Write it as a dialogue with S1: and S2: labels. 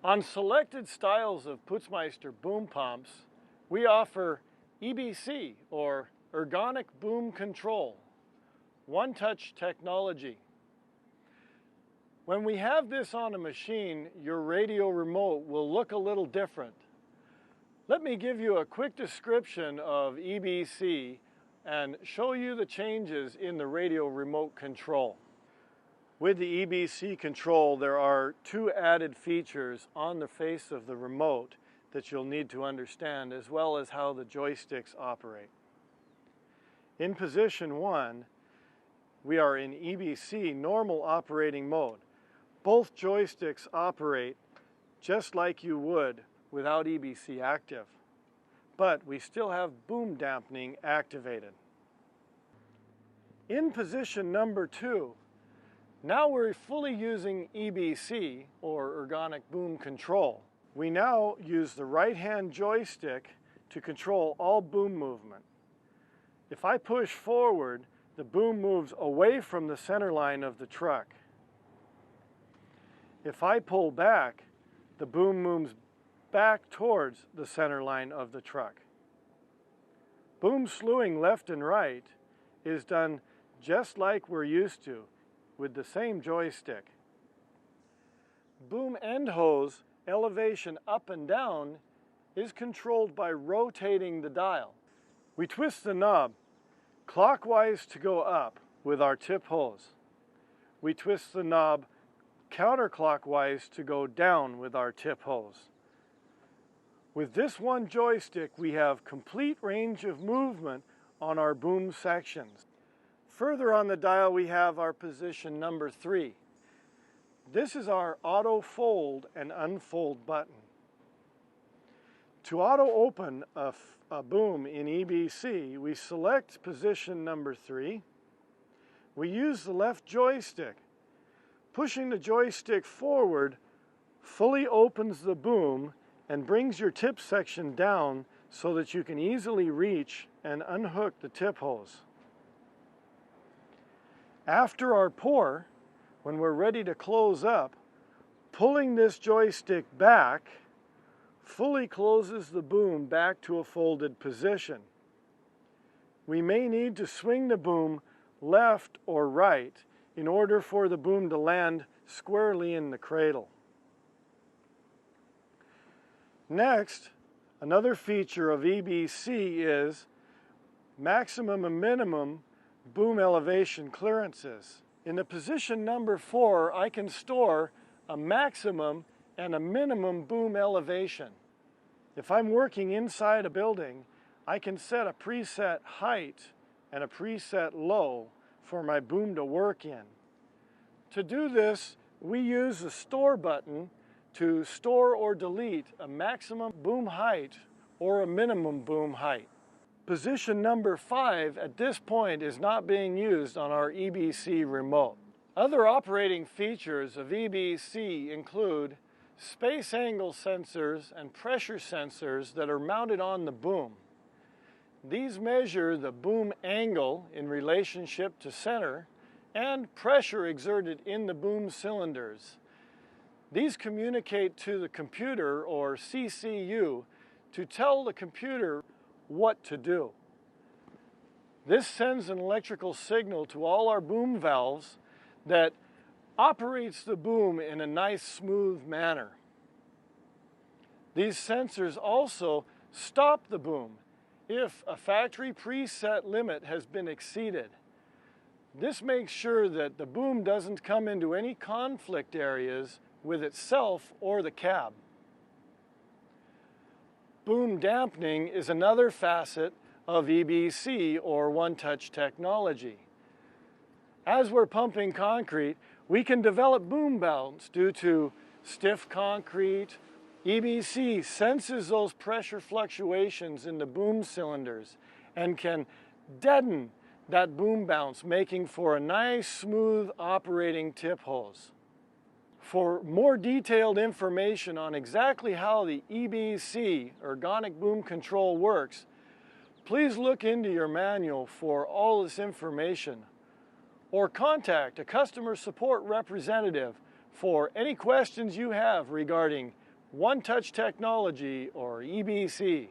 S1: On selected styles of Putzmeister boom pumps, we offer EBC, or Ergonic Boom Control, one-touch technology. When we have this on a machine, your radio remote will look a little different. Let me give you a quick description of EBC and show you the changes in the radio remote control. With the EBC control, there are two added features on the face of the remote that you'll need to understand, as well as how the joysticks operate. In position 1, we are in EBC normal operating mode. Both joysticks operate just like you would without EBC active, but we still have boom dampening activated. In position number 2, now we're fully using EBC, or Ergonic Boom Control. We now use the right-hand joystick to control all boom movement. If I push forward, the boom moves away from the center line of the truck. If I pull back, the boom moves back towards the center line of the truck. Boom slewing left and right is done just like we're used to, with the same joystick. Boom end hose elevation up and down is controlled by rotating the dial. We twist the knob clockwise to go up with our tip hose. We twist the knob counterclockwise to go down with our tip hose. With this one joystick, we have complete range of movement on our boom sections. Further on the dial, we have our position number 3. This is our auto fold and unfold button. To auto open a boom in EBC, we select position number 3. We use the left joystick. Pushing the joystick forward fully opens the boom and brings your tip section down so that you can easily reach and unhook the tip hose. After our pour, when we're ready to close up, pulling this joystick back fully closes the boom back to a folded position. We may need to swing the boom left or right in order for the boom to land squarely in the cradle. Next, another feature of EBC is maximum and minimum boom elevation clearances. In the position number 4, I can store a maximum and a minimum boom elevation. If I'm working inside a building, I can set a preset height and a preset low for my boom to work in. To do this, we use the store button to store or delete a maximum boom height or a minimum boom height. Position number 5 at this point is not being used on our EBC remote. Other operating features of EBC include space angle sensors and pressure sensors that are mounted on the boom. These measure the boom angle in relationship to center and pressure exerted in the boom cylinders. These communicate to the computer, or CCU, to tell the computer what to do. This sends an electrical signal to all our boom valves that operates the boom in a nice, smooth manner. These sensors also stop the boom if a factory preset limit has been exceeded. This makes sure that the boom doesn't come into any conflict areas with itself or the cab. Boom dampening is another facet of EBC, or one-touch technology. As we're pumping concrete, we can develop boom bounce due to stiff concrete. EBC senses those pressure fluctuations in the boom cylinders and can deaden that boom bounce, making for a nice, smooth operating tip hose. For more detailed information on exactly how the EBC, Ergonic Boom Control, works, please look into your manual for all this information, or contact a customer support representative for any questions you have regarding One Touch Technology, or EBC.